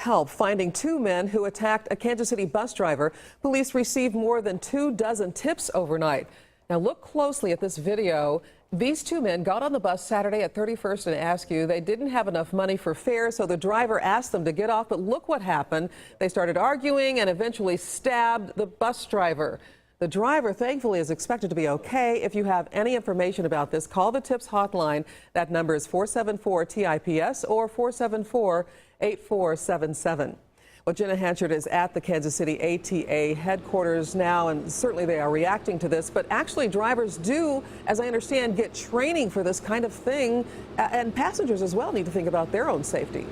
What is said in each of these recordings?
help finding two men who attacked a Kansas City bus driver. Police received more than 24 tips overnight. Now look closely at this video. These two men got on the bus Saturday at 31st and Askew. They didn't have enough money for fare, so the driver asked them to get off. But look what happened. They started arguing and eventually stabbed the bus driver. The driver, thankfully, is expected to be okay. If you have any information about this, call the TIPS hotline. That number is 474-TIPS or 474-8477. Well, Jenna Hanchard is at the Kansas City ATA headquarters now, and certainly they are reacting to this. But actually, drivers do, as I understand, get training for this kind of thing, and passengers as well need to think about their own safety.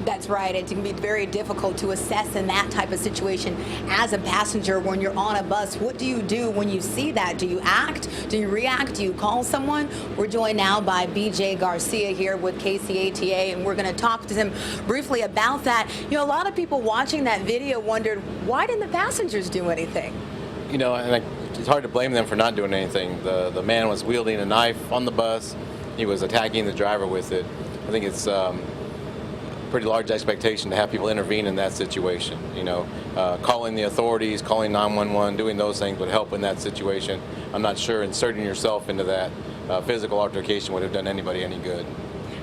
That's right. It can be very difficult to assess in that type of situation as a passenger when you're on a bus. What do you do when you see that? Do you act? Do you react? Do you call someone? We're joined now by BJ Garcia here with KSHB, and we're going to talk to him briefly about that. You know, a lot of people watching that video wondered, why didn't the passengers do anything? You know, and it's hard to blame them for not doing anything. The man was wielding a knife on the bus. He was attacking the driver with it. I think it's pretty large expectation to have people intervene in that situation. You know, calling the authorities, calling 911, doing those things would help in that situation. I'm not sure inserting yourself into that physical altercation would have done anybody any good.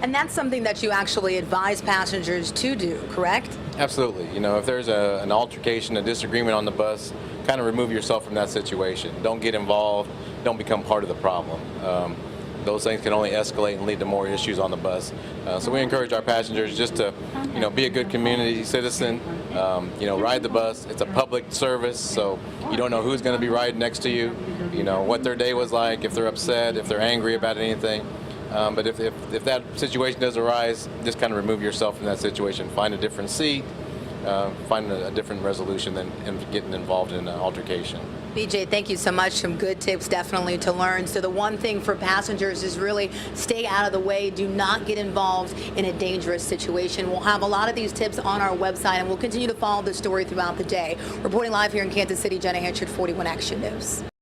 And that's something that you actually advise passengers to do, correct? Absolutely. You know, if there's an altercation, a disagreement on the bus, kind of remove yourself from that situation. Don't get involved. Don't become part of the problem. Those things can only escalate and lead to more issues on the bus. So we encourage our passengers just to, you know, be a good community citizen, you know, ride the bus. It's a public service, so you don't know who's going to be riding next to you, you know, what their day was like, if they're upset, if they're angry about anything. But if that situation does arise, just kind of remove yourself from that situation. Find a different seat, find a different resolution than getting involved in an altercation. BJ, thank you so much. Some good tips definitely to learn. So the one thing for passengers is really stay out of the way. Do not get involved in a dangerous situation. We'll have a lot of these tips on our website, and we'll continue to follow the story throughout the day. Reporting live here in Kansas City, Jenna Hanchard, 41 Action News.